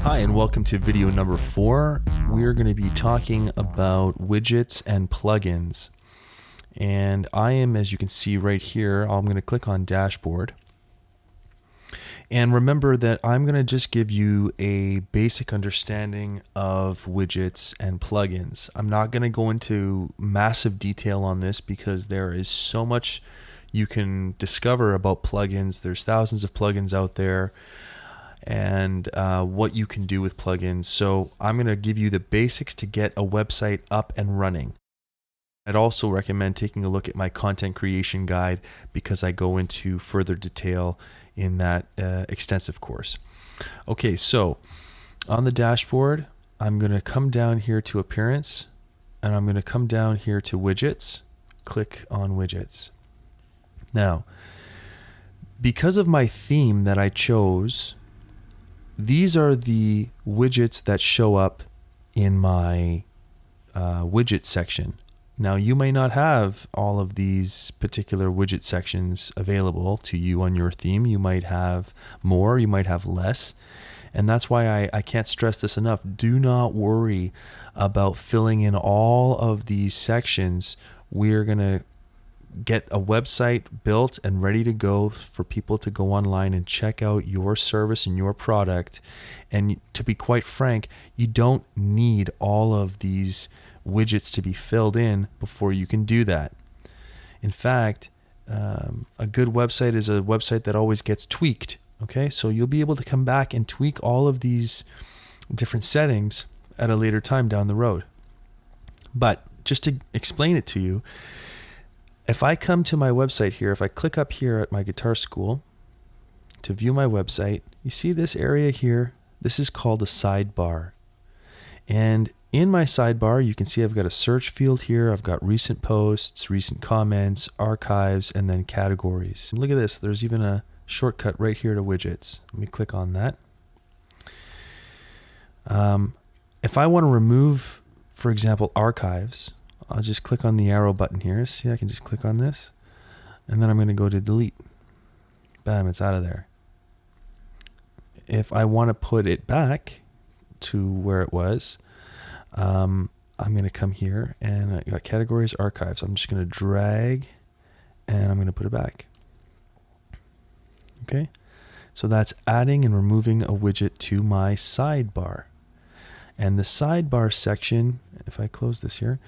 Hi, and welcome to video number 4. We're going to be talking about widgets and plugins. And I am, as you can see right here, I'm going to click on Dashboard. And remember that I'm going to just give you a basic understanding of widgets and plugins. I'm not going to go into massive detail on this because there is so much you can discover about plugins. There's thousands of plugins out there, and what you can do with plugins. So I'm going to give you the basics to get a website up and running. I'd also recommend taking a look at my content creation guide because I go into further detail in that extensive course. Okay, so on the dashboard, I'm going to come down here to Appearance, and I'm going to come down here to Widgets, click on Widgets. Now, because of my theme that I chose, these are the widgets that show up in my widget section. Now, you may not have all of these particular widget sections available to you on your theme. You might have more, you might have less. And that's why I can't stress this enough. Do not worry about filling in all of these sections. We're going to get a website built and ready to go for people to go online and check out your service and your product. And to be quite frank, you don't need all of these widgets to be filled in before you can do that. In fact, a good website is a website that always gets tweaked. Okay, so you'll be able to come back and tweak all of these different settings at a later time down the road. But just to explain it to you, if I come to my website here, if I click up here at my guitar school to view my website, you see this area here, this is called a sidebar. And in my sidebar, you can see I've got a search field here. I've got recent posts, recent comments, archives, and then categories. And look at this, there's even a shortcut right here to widgets. Let me click on that. If I want to remove, for example, archives, I'll just click on the arrow button here. See, I can just click on this, and then I'm going to go to delete. Bam, it's out of there. If I want to put it back to where it was, I'm going to come here, and I got categories, archives. I'm just going to drag, and I'm going to put it back. Okay, so that's adding and removing a widget to my sidebar. And the sidebar section, if I close this here,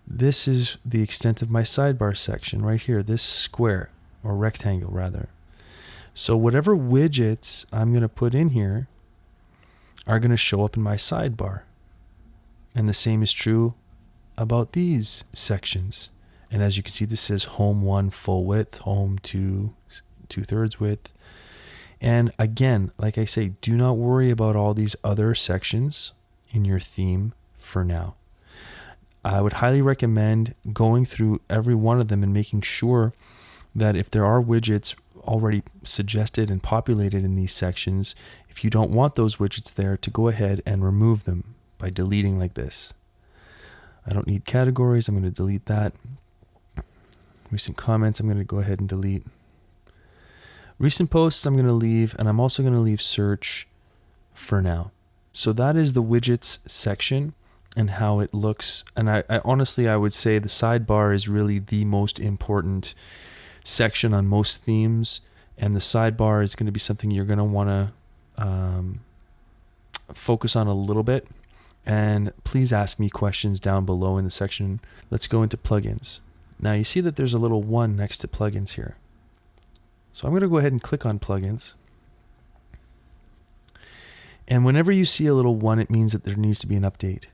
this is the extent of my sidebar section right here, this square, or rectangle rather. So whatever widgets I'm going to put in here are going to show up in my sidebar. And the same is true about these sections. And as you can see, this says Home 1 full width, Home 2 2/3 width. And again, like I say, do not worry about all these other sections in your theme for now. I would highly recommend going through every one of them and making sure that if there are widgets already suggested and populated in these sections, if you don't want those widgets there, to go ahead and remove them by deleting like this. I don't need categories, I'm going to delete that. Recent comments, I'm going to go ahead and delete. Recent posts, I'm going to leave, and I'm also going to leave search for now. So that is the widgets section and how it looks. And I honestly, I would say the sidebar is really the most important section on most themes, and the sidebar is going to be something you're going to want to focus on a little bit. And please ask me questions down below in the section. Let's go into plugins. Now you see that there's a little 1 next to plugins here. So I'm going to go ahead and click on plugins. And whenever you see a little 1, it means that there needs to be an update.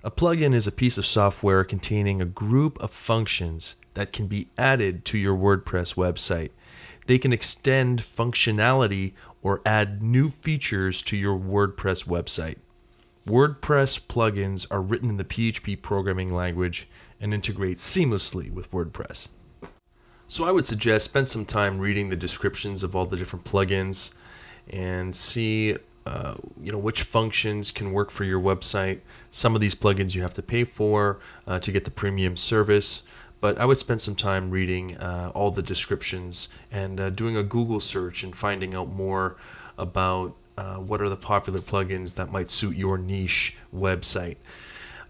A plugin is a piece of software containing a group of functions that can be added to your WordPress website. They can extend functionality or add new features to your WordPress website. WordPress plugins are written in the PHP programming language and integrate seamlessly with WordPress. So I would suggest spend some time reading the descriptions of all the different plugins and see which functions can work for your website. Some of these plugins you have to pay for to get the premium service, but I would spend some time reading all the descriptions and doing a Google search and finding out more about what are the popular plugins that might suit your niche website.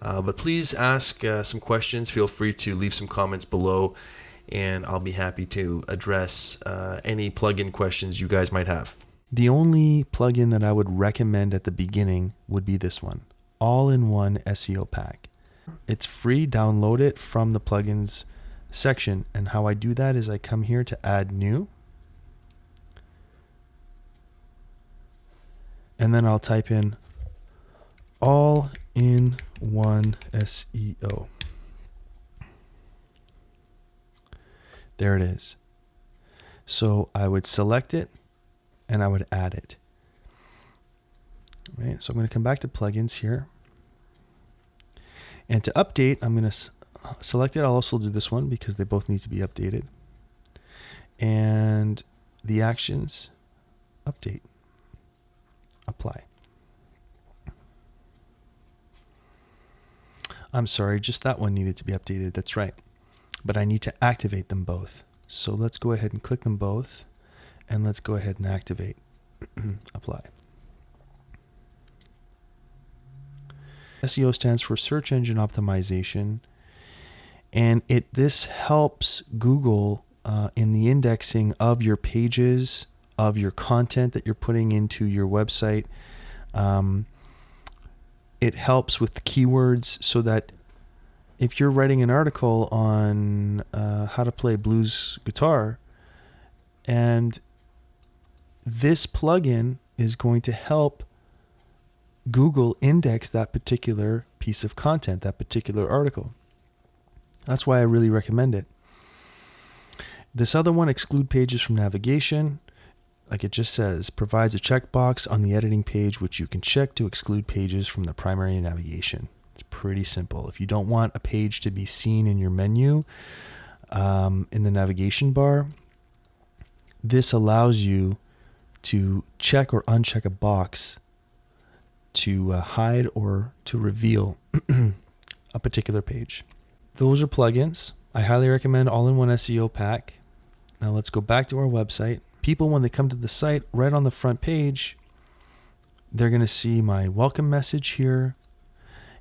But please ask some questions. Feel free to leave some comments below, and I'll be happy to address any plugin questions you guys might have. The only plugin that I would recommend at the beginning would be this one, All-in-One SEO Pack. It's free. Download it from the plugins section. And how I do that is I come here to add new. And then I'll type in All-in-One SEO. There it is. So I would select it and I would add it. Right. So I'm going to come back to plugins here. And to update, I'm going to select it. I'll also do this one because they both need to be updated. And the actions, update, apply. I'm sorry, just that one needed to be updated. That's right. But I need to activate them both. So let's go ahead and click them both. And let's go ahead and activate. Apply. SEO stands for search engine optimization, and this helps Google in the indexing of your pages, of your content that you're putting into your website. It helps with the keywords so that if you're writing an article on how to play blues guitar, and this plugin is going to help Google index that particular piece of content, that particular article. That's why I really recommend it. This other one, exclude pages from navigation, like it just says, provides a checkbox on the editing page which you can check to exclude pages from the primary navigation. It's pretty simple. If you don't want a page to be seen in your menu in the navigation bar, this allows you to check or uncheck a box to hide or to reveal a particular page. Those are plugins. I highly recommend All-in-One SEO Pack. Now let's go back to our website. People, when they come to the site, right on the front page, they're going to see my welcome message here,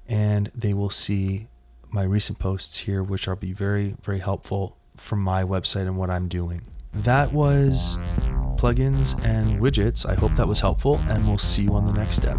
and they will see my recent posts here, which will be very, very helpful for my website and what I'm doing. That was plugins and widgets. I hope that was helpful, and we'll see you on the next step.